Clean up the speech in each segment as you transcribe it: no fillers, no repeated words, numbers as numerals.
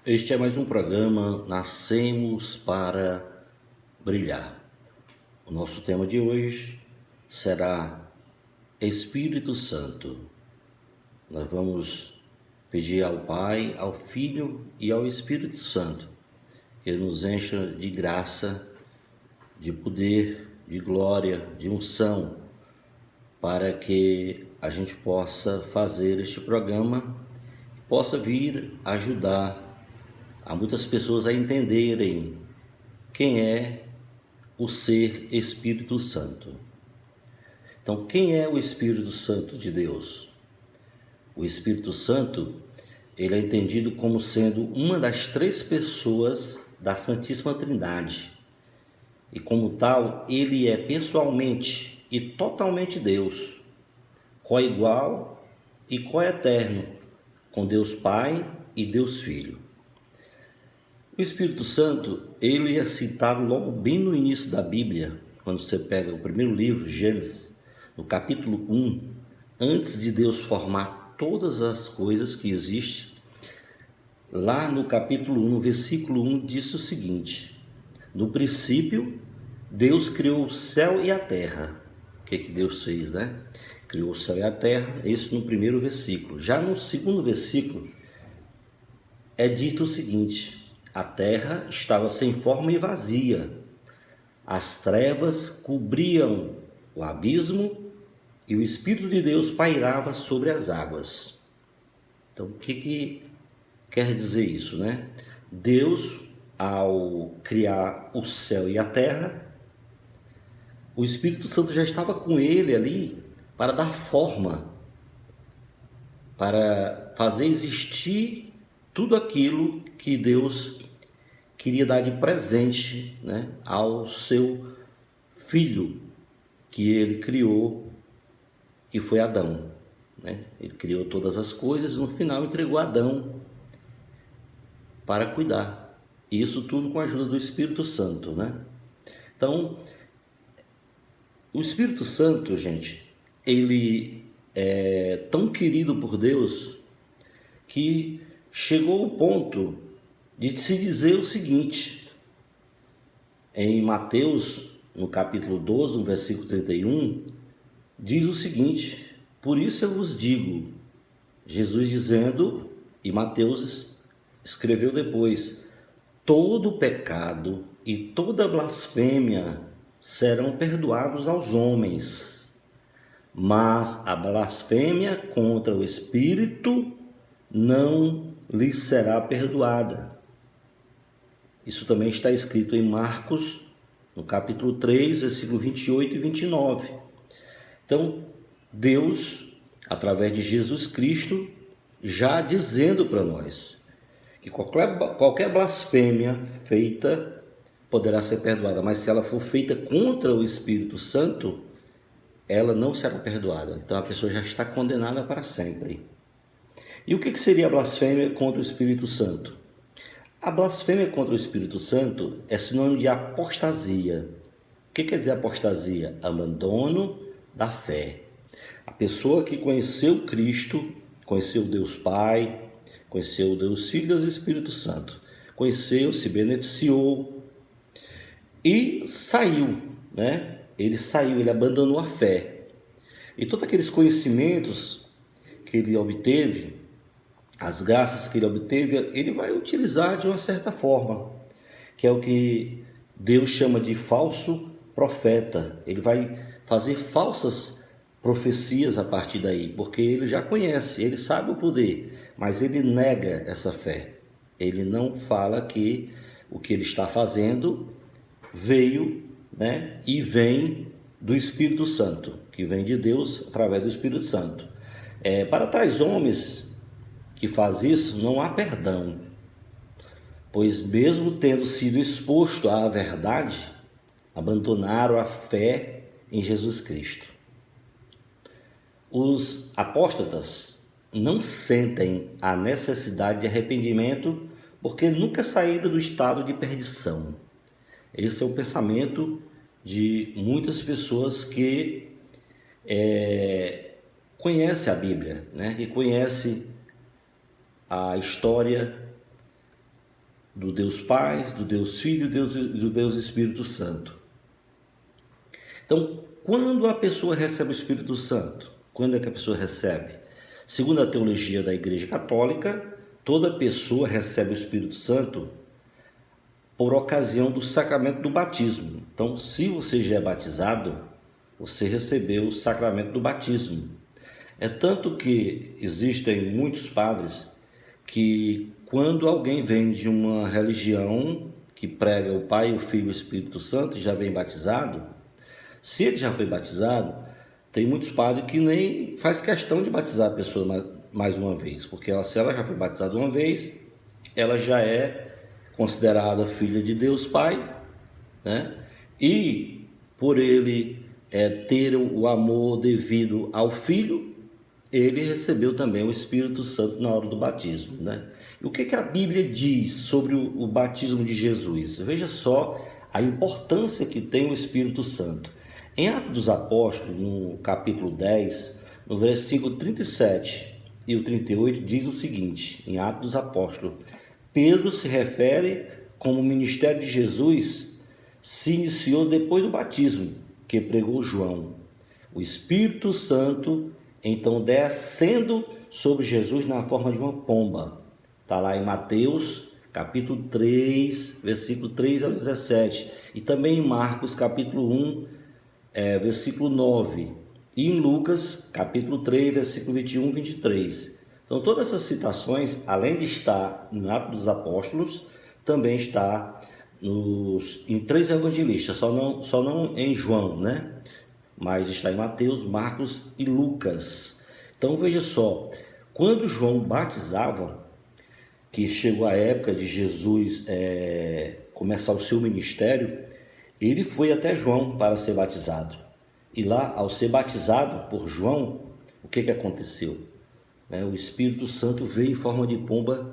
Este é mais um programa Nascemos para Brilhar. O nosso tema de hoje será Espírito Santo. Nós vamos pedir ao Pai, ao Filho e ao Espírito Santo que Ele nos encha de graça, de poder, de glória, de unção, para que a gente possa fazer este programa, possa vir ajudar a muitas pessoas a entenderem quem é o ser Espírito Santo. Então, quem é o Espírito Santo de Deus? O Espírito Santo, ele é entendido como sendo uma das três pessoas da Santíssima Trindade. E como tal, ele é pessoalmente e totalmente Deus, coigual e coeterno com Deus Pai e Deus Filho. O Espírito Santo, ele é citado logo bem no início da Bíblia, quando você pega o primeiro livro, Gênesis, no capítulo 1, antes de Deus formar todas as coisas que existem, lá no capítulo 1, no versículo 1, diz o seguinte: no princípio, Deus criou o céu e a terra. O que Deus fez, né? Criou o céu e a terra, isso no primeiro versículo. Já no segundo versículo, é dito o seguinte: a terra estava sem forma e vazia. As trevas cobriam o abismo e o Espírito de Deus pairava sobre as águas. Então, o que quer dizer isso, né? Deus, ao criar o céu e a terra, o Espírito Santo já estava com ele ali para dar forma, para fazer existir tudo aquilo que Deus queria dar de presente, né, ao seu filho que ele criou, que foi Adão, né? Ele criou todas as coisas e no final entregou Adão para cuidar. E isso tudo com a ajuda do Espírito Santo, né? Então, o Espírito Santo, gente, ele é tão querido por Deus que chegou ao ponto de se dizer o seguinte, em Mateus, no capítulo 12, no versículo 31, diz o seguinte: por isso eu vos digo, Jesus dizendo, e Mateus escreveu depois, todo pecado e toda blasfêmia serão perdoados aos homens, mas a blasfêmia contra o Espírito não lhes será perdoada. Isso também está escrito em Marcos, no capítulo 3, versículo 28 e 29. Então, Deus, através de Jesus Cristo, já dizendo para nós que qualquer blasfêmia feita poderá ser perdoada, mas se ela for feita contra o Espírito Santo, ela não será perdoada. Então, a pessoa já está condenada para sempre. E o que seria a blasfêmia contra o Espírito Santo? A blasfêmia contra o Espírito Santo é sinônimo de apostasia. O que quer dizer apostasia? Abandono da fé. A pessoa que conheceu Cristo, conheceu Deus Pai, conheceu Deus Filho e Deus Espírito Santo, conheceu, se beneficiou e saiu, né? Ele saiu, ele abandonou a fé. E todos aqueles conhecimentos que ele obteve, as graças que ele obteve, ele vai utilizar de uma certa forma, que é o que Deus chama de falso profeta. Ele vai fazer falsas profecias a partir daí, porque ele já conhece, ele sabe o poder, mas ele nega essa fé. Ele não fala que o que ele está fazendo veio, né, e vem do Espírito Santo, que vem de Deus através do Espírito Santo. Para tais homens que faz isso, não há perdão, pois mesmo tendo sido exposto à verdade, abandonaram a fé em Jesus Cristo. Os apóstatas não sentem a necessidade de arrependimento porque nunca saíram do estado de perdição. Esse é o pensamento de muitas pessoas que conhecem a Bíblia, né? Que conhecem a história do Deus Pai, do Deus Filho e do Deus Espírito Santo. Então, quando a pessoa recebe o Espírito Santo? Quando é que a pessoa recebe? Segundo a teologia da Igreja Católica, toda pessoa recebe o Espírito Santo por ocasião do sacramento do batismo. Então, se você já é batizado, você recebeu o sacramento do batismo. É tanto que existem muitos padres que, quando alguém vem de uma religião que prega o Pai, o Filho e o Espírito Santo e já vem batizado, se ele já foi batizado, tem muitos padres que nem faz questão de batizar a pessoa mais uma vez, porque se ela já foi batizada uma vez, ela já é considerada filha de Deus Pai, né? E por ele ter o amor devido ao Filho, ele recebeu também o Espírito Santo na hora do batismo, né? E o que a Bíblia diz sobre o batismo de Jesus? Veja só a importância que tem o Espírito Santo. Em Atos dos Apóstolos, no capítulo 10, no versículo 37 e o 38, diz o seguinte, em Atos dos Apóstolos: Pedro se refere como o ministério de Jesus se iniciou depois do batismo, que pregou João. O Espírito Santo, então, descendo sobre Jesus na forma de uma pomba. Está lá em Mateus, capítulo 3, versículo 3 ao 17. E também em Marcos, capítulo 1, versículo 9. E em Lucas, capítulo 3, versículo 21 e 23. Então, todas essas citações, além de estar no Atos dos Apóstolos, também está em 3 evangelistas, só não em João, né? Mas está em Mateus, Marcos e Lucas. Então, veja só, quando João batizava, que chegou a época de Jesus começar o seu ministério, ele foi até João para ser batizado. E lá, ao ser batizado por João, o que aconteceu? O Espírito Santo veio em forma de pomba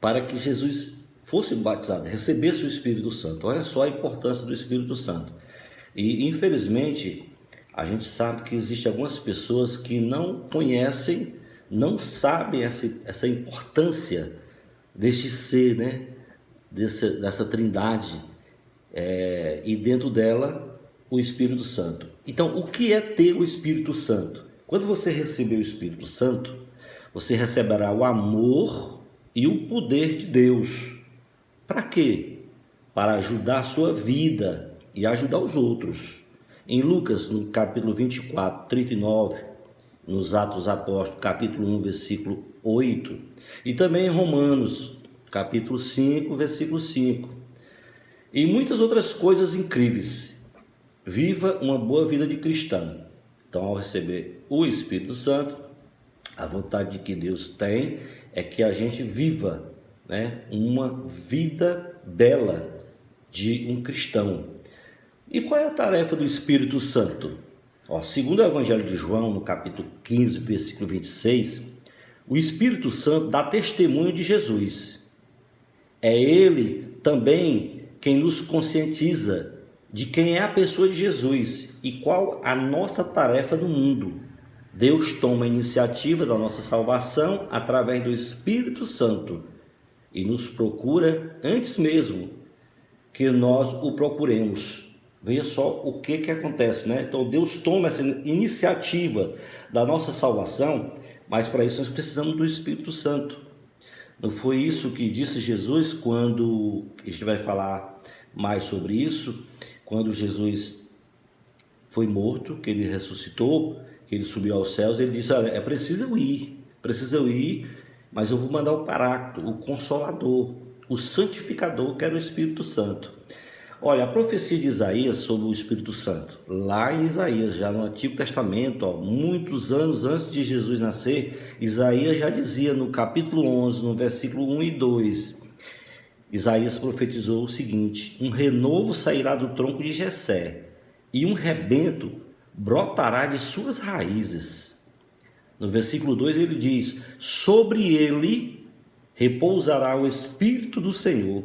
para que Jesus fosse batizado, recebesse o Espírito Santo. Olha só a importância do Espírito Santo. E, infelizmente, a gente sabe que existem algumas pessoas que não conhecem, não sabem essa importância deste ser, né? Dessa trindade, e dentro dela o Espírito Santo. Então, o que é ter o Espírito Santo? Quando você receber o Espírito Santo, você receberá o amor e o poder de Deus. Para quê? Para ajudar a sua vida e ajudar os outros. Em Lucas, no capítulo 24, 39, nos Atos dos Apóstolos, capítulo 1, versículo 8, e também em Romanos, capítulo 5, versículo 5, e muitas outras coisas incríveis. Viva uma boa vida de cristão. Então, ao receber o Espírito Santo, a vontade que Deus tem é que a gente viva, né, uma vida bela de um cristão. E qual é a tarefa do Espírito Santo? Segundo o Evangelho de João, no capítulo 15, versículo 26, o Espírito Santo dá testemunho de Jesus. É ele também quem nos conscientiza de quem é a pessoa de Jesus e qual a nossa tarefa no mundo. Deus toma a iniciativa da nossa salvação através do Espírito Santo e nos procura antes mesmo que nós o procuremos. Veja só o que acontece, né? Então Deus toma essa iniciativa da nossa salvação, mas para isso nós precisamos do Espírito Santo. Não foi isso que disse Jesus quando a gente vai falar mais sobre isso, quando Jesus foi morto, que ele ressuscitou, que ele subiu aos céus, ele disse: olha, é preciso eu ir, mas eu vou mandar o Paráclito, o Consolador, o Santificador, que era o Espírito Santo. Olha, a profecia de Isaías sobre o Espírito Santo, lá em Isaías, já no Antigo Testamento, muitos anos antes de Jesus nascer, Isaías já dizia no capítulo 11, no versículo 1 e 2, Isaías profetizou o seguinte: um renovo sairá do tronco de Jessé, e um rebento brotará de suas raízes. No versículo 2 ele diz: sobre ele repousará o Espírito do Senhor,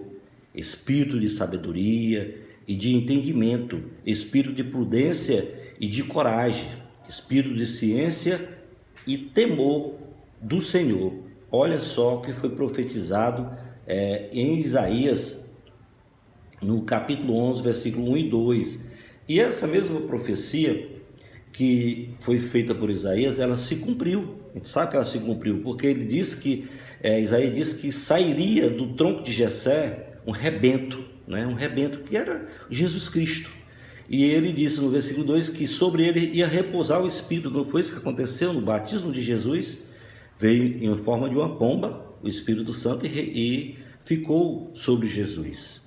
espírito de sabedoria e de entendimento, espírito de prudência e de coragem, espírito de ciência e temor do Senhor. Olha só o que foi profetizado em Isaías, no capítulo 11, versículo 1 e 2. E essa mesma profecia que foi feita por Isaías, ela se cumpriu. A gente sabe que ela se cumpriu, porque ele disse que, Isaías disse que sairia do tronco de Jessé um rebento, né? Um rebento que era Jesus Cristo. E ele disse no versículo 2 que sobre ele ia repousar o Espírito. Não foi isso que aconteceu no batismo de Jesus? Veio em forma de uma pomba o Espírito Santo e ficou sobre Jesus.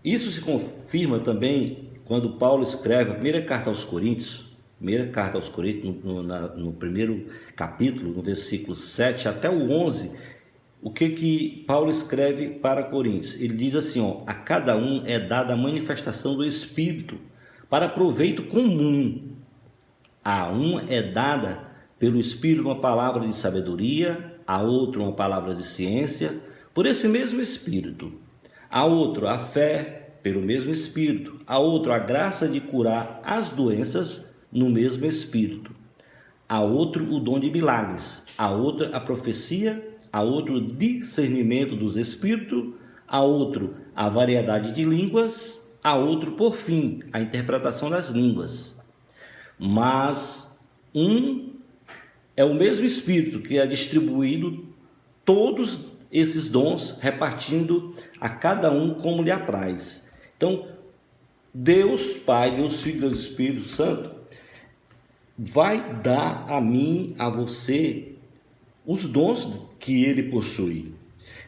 Isso se confirma também quando Paulo escreve a primeira carta aos Coríntios, no primeiro capítulo, no versículo 7 até o 11, o que Paulo escreve para Coríntios? Ele diz assim, a cada um é dada a manifestação do Espírito para proveito comum. A um é dada pelo Espírito uma palavra de sabedoria, a outro uma palavra de ciência, por esse mesmo Espírito. A outro a fé, pelo mesmo Espírito. A outro a graça de curar as doenças, no mesmo Espírito. A outro o dom de milagres. A outra a profecia, a outro discernimento dos espíritos, a outro a variedade de línguas, a outro, por fim, a interpretação das línguas. Mas é o mesmo Espírito que é distribuído todos esses dons, repartindo a cada um como lhe apraz. Então, Deus Pai, Deus Filho, Deus Espírito Santo vai dar a mim, a você, os dons que ele possui.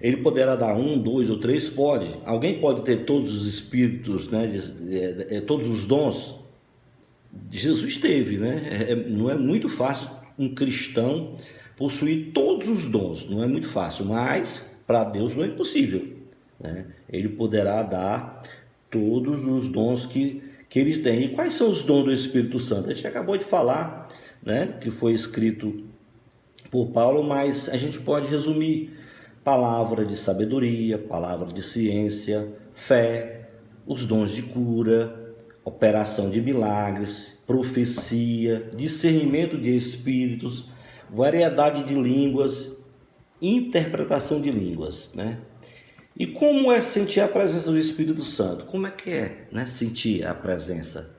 Ele poderá dar 1, 2 ou 3, pode. Alguém pode ter todos os espíritos, né, todos os dons? Jesus teve, né? Não é muito fácil um cristão possuir todos os dons, não é muito fácil, mas para Deus não é impossível, né? Ele poderá dar todos os dons que ele tem. E quais são os dons do Espírito Santo? A gente acabou de falar, né, que foi escrito por Paulo, mas a gente pode resumir: palavra de sabedoria, palavra de ciência, fé, os dons de cura, operação de milagres, profecia, discernimento de espíritos, variedade de línguas, interpretação de línguas, né? E como é sentir a presença do Espírito Santo? Como é que é, né, sentir a presença?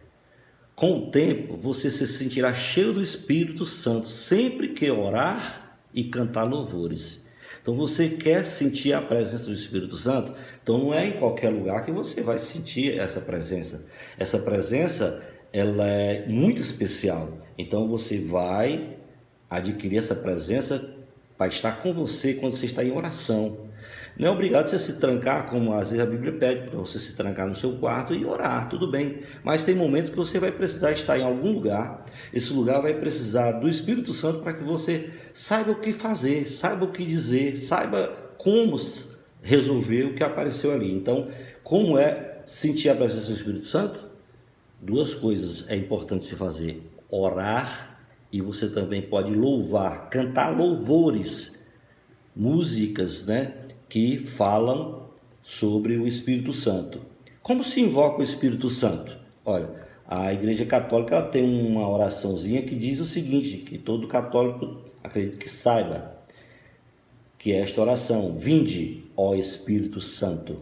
Com o tempo, você se sentirá cheio do Espírito Santo sempre que orar e cantar louvores. Então, você quer sentir a presença do Espírito Santo? Então, não é em qualquer lugar que você vai sentir essa presença. Essa presença, ela é muito especial. Então, você vai adquirir essa presença para estar com você quando você está em oração. Não é obrigado você se trancar, como às vezes a Bíblia pede, para você se trancar no seu quarto e orar, tudo bem. Mas tem momentos que você vai precisar estar em algum lugar. Esse lugar vai precisar do Espírito Santo para que você saiba o que fazer, saiba o que dizer, saiba como resolver o que apareceu ali. Então, como é sentir a presença do Espírito Santo? Duas coisas é importante se fazer: orar, e você também pode louvar, cantar louvores, músicas, né, que falam sobre o Espírito Santo. Como se invoca o Espírito Santo? Olha, a Igreja Católica ela tem uma oraçãozinha que diz o seguinte, que todo católico acredito que saiba, que é esta oração: vinde, ó Espírito Santo,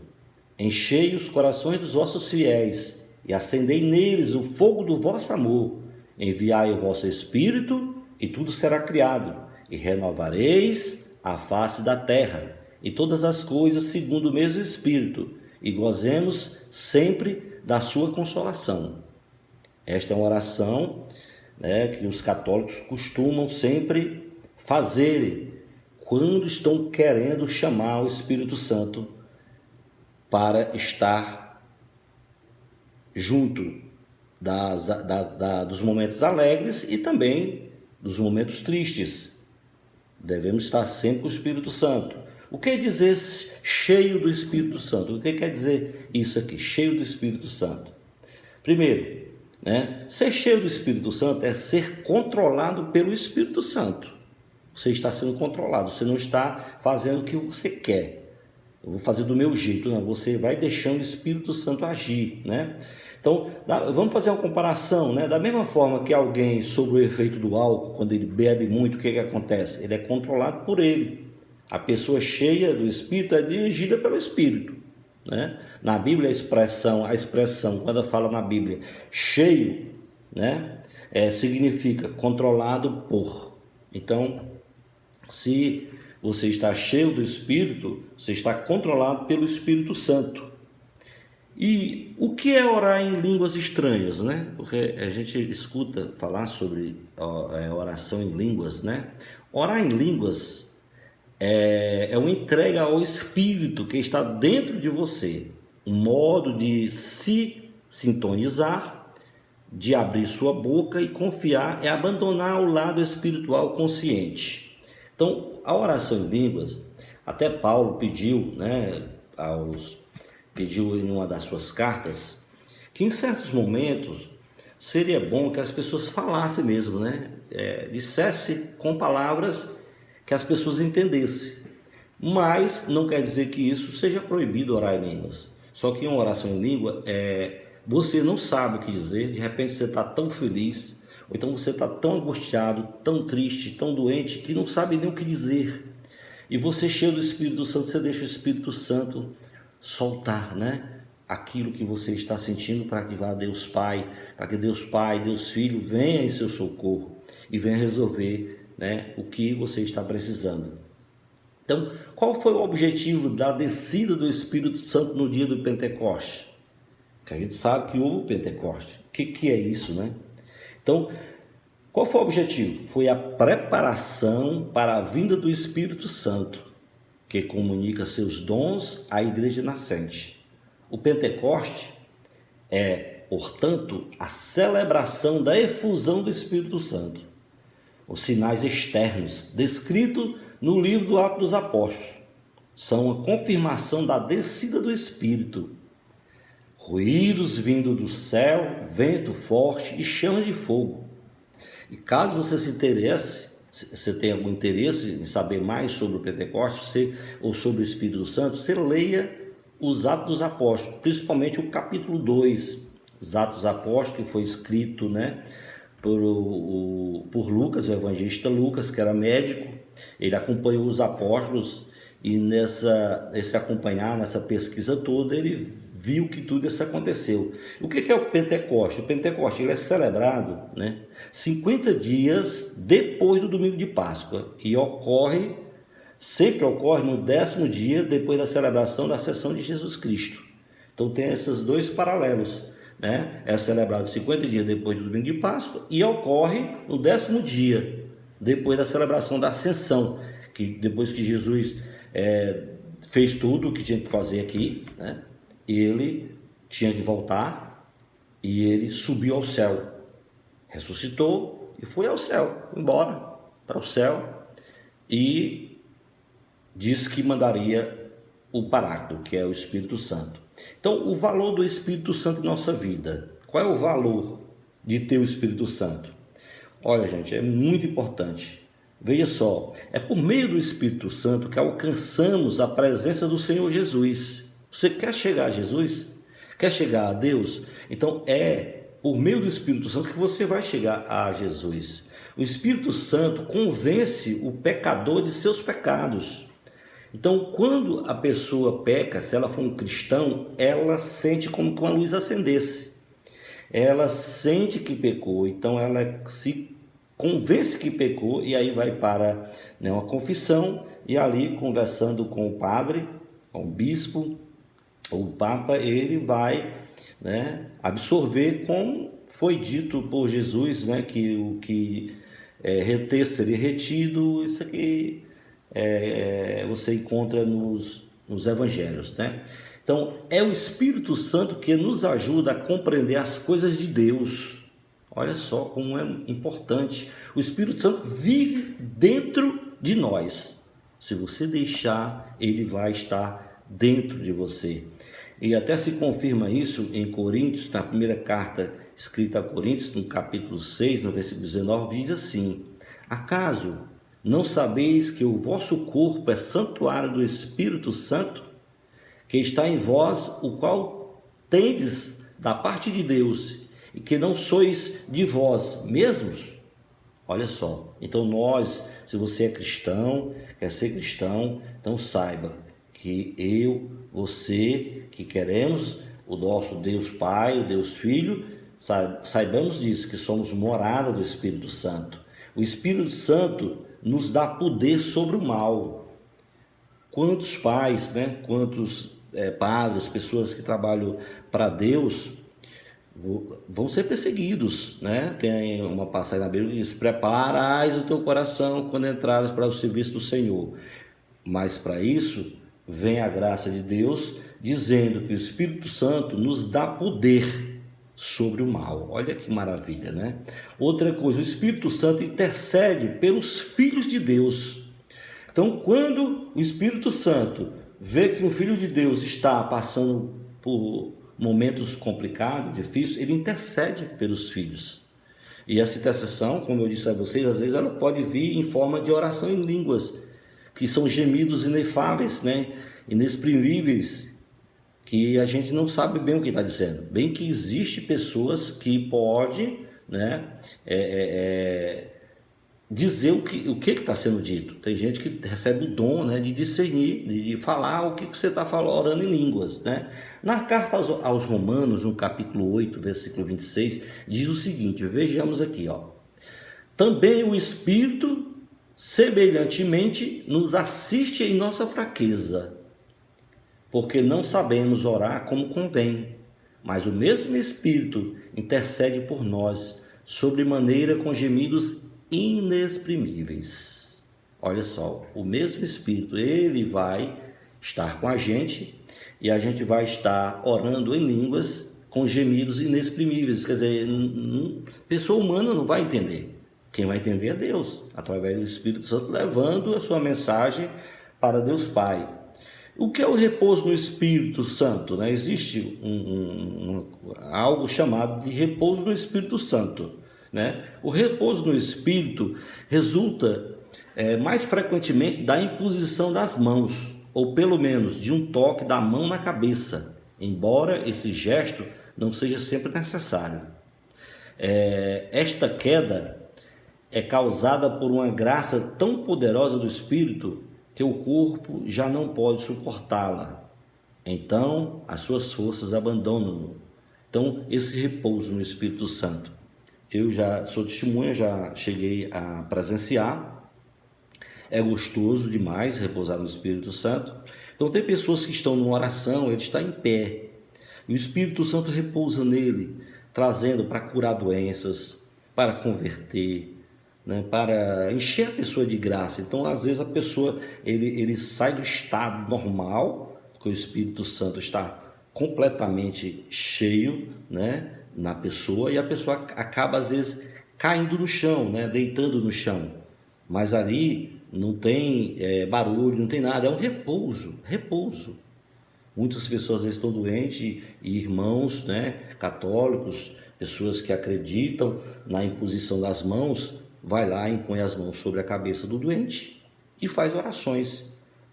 enchei os corações dos vossos fiéis e acendei neles o fogo do vosso amor. Enviai o vosso Espírito e tudo será criado, e renovareis a face da terra, e todas as coisas segundo o mesmo Espírito, e gozemos sempre da sua consolação. Esta é uma oração, né, que os católicos costumam sempre fazer quando estão querendo chamar o Espírito Santo para estar junto dos momentos alegres e também dos momentos tristes. Devemos estar sempre com o Espírito Santo. O que dizer cheio do Espírito Santo? O que quer dizer isso aqui, cheio do Espírito Santo? Primeiro, né, ser cheio do Espírito Santo é ser controlado pelo Espírito Santo. Você está sendo controlado, você não está fazendo o que você quer. Eu vou fazer do meu jeito, não. Você vai deixando o Espírito Santo agir, né? Então, vamos fazer uma comparação, né? Da mesma forma que alguém sob o efeito do álcool, quando ele bebe muito, o que acontece? Ele é controlado por ele. A pessoa cheia do Espírito é dirigida pelo Espírito, né? Na Bíblia, a expressão, quando fala na Bíblia, cheio, né? Significa controlado por. Então, se você está cheio do Espírito, você está controlado pelo Espírito Santo. E o que é orar em línguas estranhas, né? Porque a gente escuta falar sobre oração em línguas, né? Orar em línguas é uma entrega ao Espírito que está dentro de você, um modo de se sintonizar, de abrir sua boca e confiar, é abandonar o lado espiritual consciente. Então, a oração em línguas, até Paulo pediu, né, pediu em uma das suas cartas, que em certos momentos seria bom que as pessoas falassem mesmo, né? Dissesse com palavras que as pessoas entendessem. Mas não quer dizer que isso seja proibido orar em línguas. Só que uma oração em língua, você não sabe o que dizer, de repente você está tão feliz, ou então você está tão angustiado, tão triste, tão doente, que não sabe nem o que dizer. E você, cheio do Espírito Santo, você deixa o Espírito Santo soltar, né? Aquilo que você está sentindo, para que vá Deus Pai, para que Deus Pai, Deus Filho venha em seu socorro e venha resolver, né, o que você está precisando. Então, qual foi o objetivo da descida do Espírito Santo no dia do Pentecoste? Que a gente sabe que houve o Pentecoste. O que é isso, né? Então, qual foi o objetivo? Foi a preparação para a vinda do Espírito Santo, que comunica seus dons à igreja nascente. O Pentecoste é, portanto, a celebração da efusão do Espírito Santo. Os sinais externos, descritos no livro do Atos dos Apóstolos, são a confirmação da descida do Espírito. Ruídos vindo do céu, vento forte e chama de fogo. E caso você se interesse, você tem algum interesse em saber mais sobre o Pentecostes, ou sobre o Espírito Santo, você leia os Atos dos Apóstolos, principalmente o capítulo 2, os Atos dos Apóstolos, que foi escrito, né, por Lucas, o evangelista Lucas, que era médico. Ele acompanhou os apóstolos e nesse acompanhar, nessa pesquisa toda, ele viu que tudo isso aconteceu. O que é o Pentecoste? O Pentecoste ele é celebrado, né, 50 dias depois do domingo de Páscoa e sempre ocorre no 10º dia depois da celebração da ascensão de Jesus Cristo. Então tem esses dois paralelos, né? É celebrado 50 dias depois do domingo de Páscoa e ocorre no 10º dia depois da celebração da ascensão, que depois que Jesus fez tudo o que tinha que fazer aqui, né? Ele tinha que voltar e ele subiu ao céu, ressuscitou e foi ao céu, embora para o céu, e disse que mandaria o Paráclito, que é o Espírito Santo. Então, o valor do Espírito Santo em nossa vida. Qual é o valor de ter o Espírito Santo? Olha, gente, é muito importante. Veja só, é por meio do Espírito Santo que alcançamos a presença do Senhor Jesus. Você quer chegar a Jesus? Quer chegar a Deus? Então, é por meio do Espírito Santo que você vai chegar a Jesus. O Espírito Santo convence o pecador de seus pecados. Então, quando a pessoa peca, se ela for um cristão, ela sente como que uma luz acendesse. Ela sente que pecou, então ela se convence que pecou e aí vai para, né, uma confissão e ali conversando com o padre, com o bispo, ou o papa, ele vai, né, absorver como foi dito por Jesus, né, que o que reter seria retido. Isso aqui você encontra nos evangelhos, né? Então, é o Espírito Santo que nos ajuda a compreender as coisas de Deus. Olha só como é importante. O Espírito Santo vive dentro de nós. Se você deixar, ele vai estar dentro de você. E até se confirma isso em Coríntios, na primeira carta escrita a Coríntios, no capítulo 6, no versículo 19, diz assim: acaso não sabeis que o vosso corpo é santuário do Espírito Santo, que está em vós, o qual tendes da parte de Deus, e que não sois de vós mesmos? Olha só. Então nós, se você é cristão, quer ser cristão, então saiba que eu, você, que queremos o nosso Deus Pai, o Deus Filho, saibamos disso, que somos morada do Espírito Santo. O Espírito Santo nos dá poder sobre o mal. Quantos pais, né? Quantos padres, pessoas que trabalham para Deus vão ser perseguidos, né? Tem uma passagem na Bíblia que diz: preparais o teu coração quando entrares para o serviço do Senhor. Mas para isso vem a graça de Deus, dizendo que o Espírito Santo nos dá poder sobre o mal. Olha que maravilha, né? Outra coisa, o Espírito Santo intercede pelos filhos de Deus. Então, quando o Espírito Santo vê que um filho de Deus está passando por momentos complicados, difíceis, ele intercede pelos filhos. E essa intercessão, como eu disse a vocês, às vezes ela pode vir em forma de oração em línguas, que são gemidos inefáveis, né? Inexprimíveis, que a gente não sabe bem o que está dizendo. Bem que existe pessoas que podem, né, dizer o que está sendo dito. Tem gente que recebe o dom, né, de discernir, de falar o que você está falando, orando em línguas, né? Na carta aos Romanos, no capítulo 8, versículo 26, diz o seguinte, vejamos aqui, ó. Também o Espírito, semelhantemente, nos assiste em nossa fraqueza, porque não sabemos orar como convém, mas o mesmo Espírito intercede por nós, sobremaneira com gemidos inexprimíveis. Olha só, o mesmo Espírito, ele vai estar com a gente e a gente vai estar orando em línguas com gemidos inexprimíveis. Quer dizer, pessoa humana não vai entender. Quem vai entender é Deus, através do Espírito Santo, levando a sua mensagem para Deus Pai. O que é o repouso no Espírito Santo, né? Existe algo chamado de repouso no Espírito Santo, né? O repouso no Espírito resulta mais frequentemente da imposição das mãos, ou pelo menos de um toque da mão na cabeça, embora esse gesto não seja sempre necessário. Esta queda é causada por uma graça tão poderosa do Espírito que o corpo já não pode suportá-la. Então, as suas forças abandonam-no. Então, esse repouso no Espírito Santo, eu já sou testemunha, já cheguei a presenciar. É gostoso demais repousar no Espírito Santo. Então, tem pessoas que estão numa oração, ele está em pé, e o Espírito Santo repousa nele, trazendo para curar doenças, para converter, né, para encher a pessoa de graça. Então, às vezes, a pessoa ele sai do estado normal, porque o Espírito Santo está completamente cheio, né, na pessoa, e a pessoa acaba, às vezes, caindo no chão, né, deitando no chão. Mas ali não tem barulho, não tem nada, é um repouso. Muitas pessoas às vezes estão doentes, e irmãos, né, católicos, pessoas que acreditam na imposição das mãos, vai lá e impõe as mãos sobre a cabeça do doente e faz orações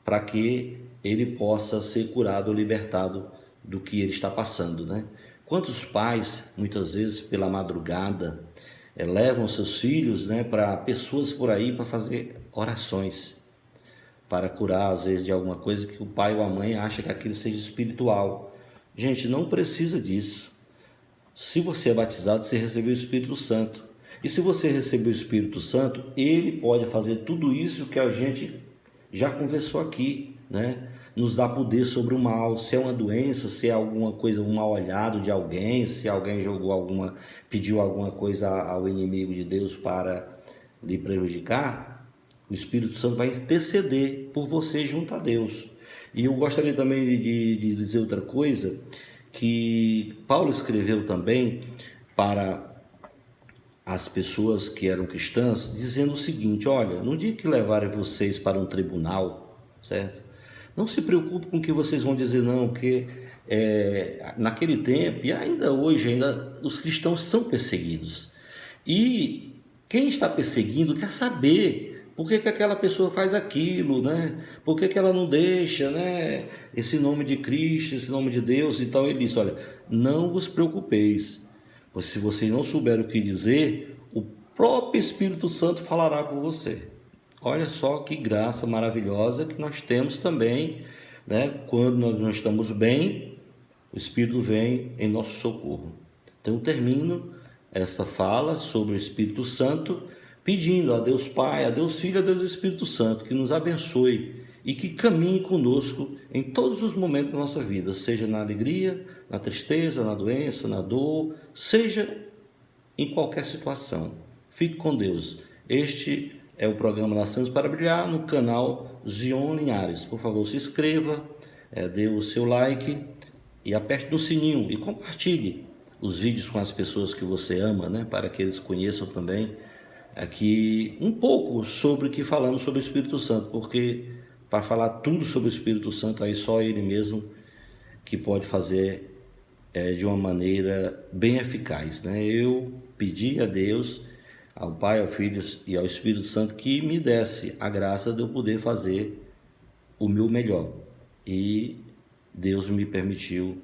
para que ele possa ser curado ou libertado do que ele está passando, né? Quantos pais, muitas vezes pela madrugada, levam seus filhos, né, para pessoas por aí para fazer orações, para curar às vezes de alguma coisa que o pai ou a mãe acha que aquilo seja espiritual. Gente, não precisa disso. Se você é batizado, você recebeu o Espírito Santo. E se você recebeu o Espírito Santo, ele pode fazer tudo isso que a gente já conversou aqui, né? Nos dá poder sobre o mal, se é uma doença, se é alguma coisa, um mal olhado de alguém, se alguém pediu alguma coisa ao inimigo de Deus para lhe prejudicar, o Espírito Santo vai interceder por você junto a Deus. E eu gostaria também de dizer outra coisa, que Paulo escreveu também para as pessoas que eram cristãs, dizendo o seguinte: olha, no dia que levarem vocês para um tribunal, certo? Não se preocupe com o que vocês vão dizer, não, porque naquele tempo, e ainda hoje, os cristãos são perseguidos. E quem está perseguindo quer saber por que aquela pessoa faz aquilo, né? Por que ela não deixa, né, esse nome de Cristo, esse nome de Deus. Então ele disse: olha, não vos preocupeis, pois se vocês não souberem o que dizer, o próprio Espírito Santo falará com você. Olha só que graça maravilhosa que nós temos também, né? Quando nós não estamos bem, o Espírito vem em nosso socorro. Então eu termino essa fala sobre o Espírito Santo pedindo a Deus Pai, a Deus Filho, a Deus Espírito Santo que nos abençoe e que caminhe conosco em todos os momentos da nossa vida, seja na alegria, na tristeza, na doença, na dor, seja em qualquer situação. Fique com Deus. Este é o programa Nascemos para Brilhar no canal Zion Linhares. Por favor, se inscreva, dê o seu like e aperte no sininho e compartilhe os vídeos com as pessoas que você ama, né, para que eles conheçam também aqui um pouco sobre o que falamos sobre o Espírito Santo, porque para falar tudo sobre o Espírito Santo aí só Ele mesmo que pode fazer de uma maneira bem eficaz, né? Eu pedi a Deus, ao Pai, ao Filho e ao Espírito Santo que me desse a graça de eu poder fazer o meu melhor, e Deus me permitiu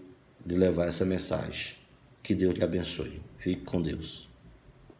de levar essa mensagem. Que Deus te abençoe. Fique com Deus.